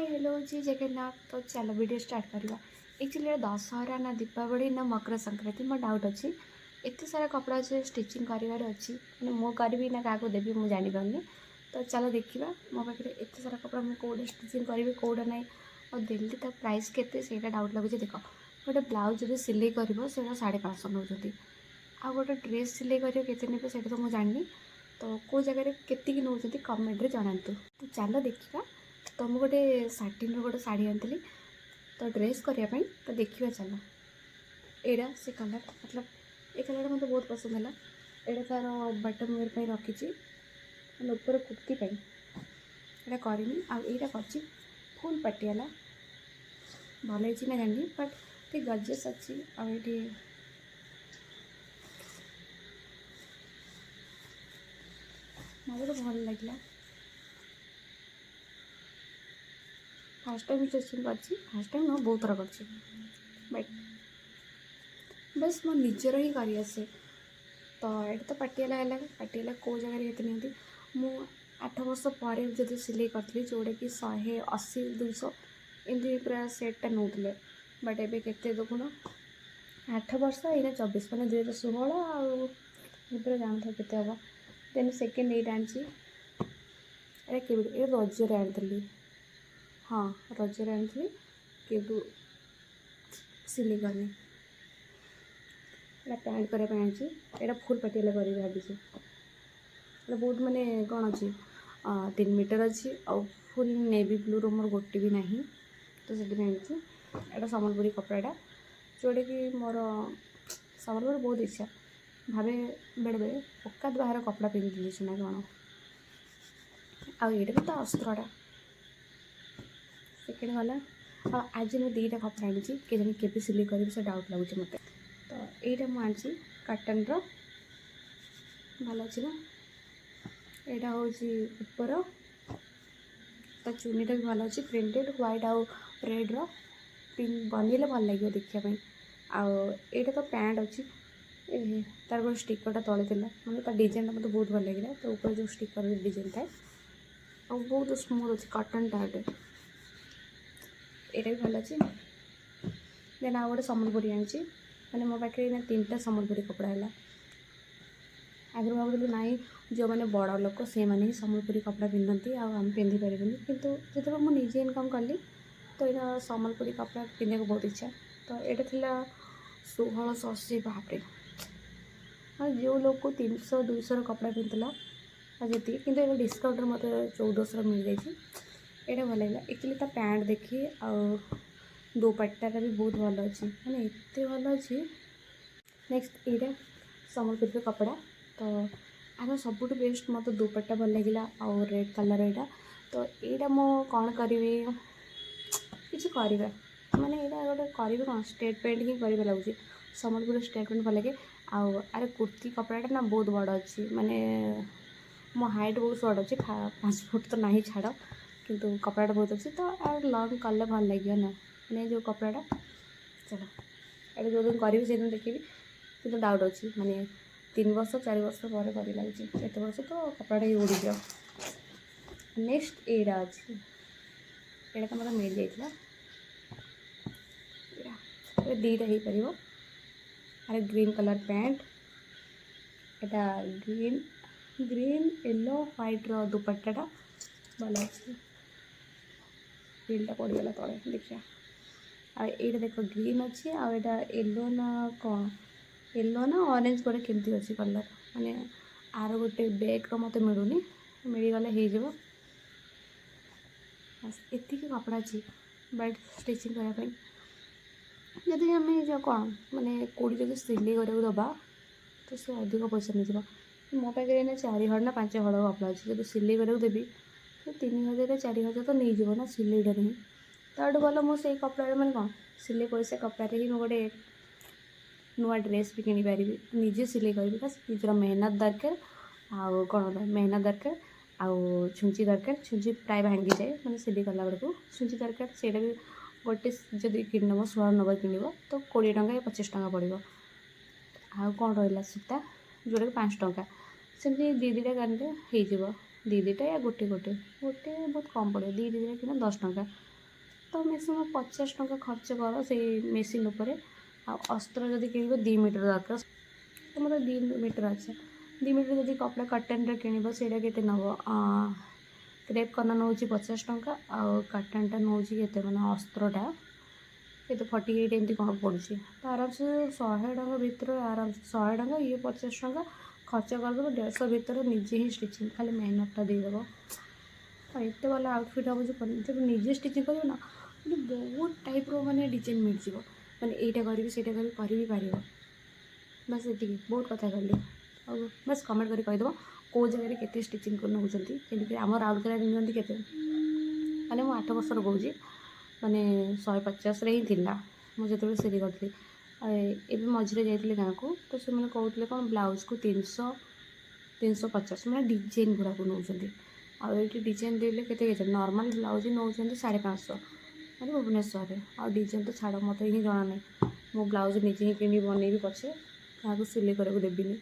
Hello जी जगन्नाथ। तो चलो video start करवा। एक्चुअली दशहरा ना दीपावली ना मकर संक्रांति मोर डाउट अच्छी। एत सारा कपड़ा अच्छे स्टिचिंग करार अच्छी मैंने मो करी ना क्या देवी मुझे जानी। तो चलो देखा मो पाखे एत सारा कपड़ा मुझे कौटा स्टिचिंग करी कौटा ना और दिल्ली तो प्राइस के डाउट लगुच। देख गोटे ब्लाउज जो सिलाई कर 550 नौ आ गोटे ड्रेस सिलाई कर तो मुझे जानी। तो कौ जगह के नौ कमेंट जनातु। तो चलो देखा। तो मुझे गोटे साटिन गोटे शाढ़ी आनी तो ड्रेस करने तो देखा चलो एड़ा से कलर मतलब ये कलर मत बहुत पसंद है। यहाँ तार बटम वेयर पर रखी ऊपर कुर्ती यहाँ करनी आईटा कर फुल पटियाला भल ना जानी बट गजेस अच्छी आईटी मुझे तो भल लगे। फास्ट टाइम स्टिचिंग कर फास्ट टाइम ना बहुत थर कर बट बस मो निजर ही कर आसे। तो ये तो पटियाला है पटियाला कौ जगह नहीं मु 8 वर्ष पर जो सिलाई करी जोटा कि 180 200 एमती पूरा सेटा नौले बट एबे केते देखुन 8 वर्ष ये 24 मैंने 2016 आगे जानता के हम देन सेकेंड एट आनी ये रजर आनी। हाँ रजर आनी कि सिलाई करनी यहाँ पैंट करने आनी फुल पटियाला कर भाई बहुत माने कौन अच्छी 3 मीटर अच्छी आ फुल नेवी ब्लू रो मोर गोटे भी नहीं। तो से यहाँ सम्बलपुरी कपड़ाटा जोटा कि मोर सम्बलपुर बहुत इच्छा भावे बेले बेले पक्का बाहर कपड़ा पिंधि ना कौन आईटा भी तो अस्त्रटा सेकेंड गला। आज मुझे दीटा कपड़ा आनी के जानी के सिलाई करी से डाउट लगुच मत। तो यहाँ मुझे कॉटन भल अच्छी ना यहाँ हूँ ऊपर तो चुनीटा भी भल अच्छी प्रिंटेड व्हाइट आउ रेड पिंक बनइले भल लगे देखापी। आईटा तो पैंट अच्छी तार गोटे स्टिकरटा तले मतलब डिजाइन मतलब बहुत भल लगे। तो ऊपर जो स्टिकर डिजाइन थाए और बहुत स्मूथ अच्छी कॉटन टाइप यहाँ भी भल अच्छी। देन आ गए सम्बलपुरी आनी मैंने मो पाखे 3टा सम्बलपुरी कपड़ा है। आगे भावुलु ना जो मैंने बड़ लोक से मैंने ही सम्बलपुरी कपड़ा पिंधती आम पिंधि पारे कितु जो मुझे इनकम कली तो यहाँ सम्बलपुरी कपड़ा पिंधा बहुत इच्छा। तो यहाँ थी 1680 भापरे हाँ जो लोग को 300 200 कपड़ा पिंधला जी कि डिस्काउंट मत 1400 मिल जाए। यहाँ भल लगे एक्चुअली ता पैंट देखी आ दुपट्टाटा भी बहुत भल अच्छी मैंने एत भल अच्छी। नेक्स्ट यहाँ सम्बलपुरी कपड़ा तो आर सब बेस्ट मत दुपट्टा भल लगे आउ रेड कलर यहाँ। तो यहाँ मो कौन करी किसी करवा माने यहाँ गोटे करी कौन स्टेट पेंट ही कर लगुच सम्बलपुर स्टेट पेंट भल लगे आरे कुर्ती कपड़ाटा ना बहुत बड़ अच्छी माने मो हाइट बहुत सर्ट अच्छी 5 फुट तो नहीं छाड़ किंतु कपड़ाटा बहुत अच्छी। तो आर लंग कले भल लगे ना मैंने जो कपड़ाटा चलो ये जो दिन करी से दिन देखी कि डाउट अच्छी माने 3 वर्ष 4 वर्ष पर कर लगे एत वर्ष तो कपड़ा ही उड़ी जाओ। नेक्स्ट यहाँ अच्छी यहाँ तो मतलब मिल जाता दीटा हो पार। अरे ग्रीन कलर पैंट यहाँ ग्रीन ग्रीन येलो व्हाइट रो दुपट्टाटा भल अच्छे बिलटा पड़गला तले देखिए। यहाँ देख ग्रीन अच्छी आटा येलो ना कौन येलो ना ऑरेंज गोटे केमती अच्छी कलर माने आर गोटे बैग मत मिलूनी मिलगले हो एति कपड़ा अच्छी बट स्टिचिंग करने जदि आम जो कौन माने कौड़ी जो सिलाई करा दबा तो सी अधिक पैसा नहीं मो पाखे 4 हड़ ना 5 हड़ कपड़ा अच्छी जब सिलाई करा देवी तो 3000 4000 तो नहीं ना सिलाईटा ही। तो भल मुझे कपड़ा मैंने कौन सिलाई पैसा कपड़ा ही गोटे नुआ ड्रेस भी किनी पारि निजे सिलाई करी बस निजर मेहनत दरकार आउ कौन मेहनत दरकार आउ छुंची दरकार छुंची प्राय भांगी जाए मैंने सिलाई कला बेलू छुंची दरकार से गोटे जदि किनब 16 नंबर किन तो 20 टंका या 25 टंका पड़ो आउ कौन रहा सूता जोटा कि 5 टंका सेमती दीटा कान हो दीटा या गोटे गोटे गोटे बहुत कम पड़े दीटा किना 10 टंका तो मैक्सिमम 50 टंका खर्च कर से मेसीन उपर अस्त्र जदि किण 2 मीटर दरकार तो मतलब 2 मीटर अच्छा 2 मीटर जब कपड़ा कटन किणव से नब क्रेप कर्ना नौ 50 टंका आउ काटनटा नौ के मैंने अस्त्रटा ये 48 एमती कौन पड़ू तो आराम से 100 टंका भितर आराम से 100 टंका ये 50 टंका खर्च करदेव 150 भितर निजे ही स्टिचिंग खाली मेहनतटा देदेव और एत भल आउटफिट हम जब निजे स्टिचिंग कर ना बहुत टाइप माने डिजाइन मिल जाव मैंने यहाँ करी पार बस ये बहुत कथा कली और बस कमेंट कर कहीदेव कौ जगह केते स्टिचिंग कर नौकरी कमी आम राउरकेला नियंती के मैंने मुझे 8 वर्षर कौच मैंने 150 ही थिला मुझे जो सिरी करी एवं मझे जाइए गाँव को तो से मैंने कहते कौन ब्लाउज को 350 मैंने डिजाइन गुड़ाक नौ आठ डिजाइन देले के नॉर्मल ब्लाउज नौ 550 मैंने भुवनेश्वर आ डिजाइन तो छाड़ मत ही जना ना मो ब्लाउज निजे ही कि बनैबी पछे क्या सिले करके देविनी।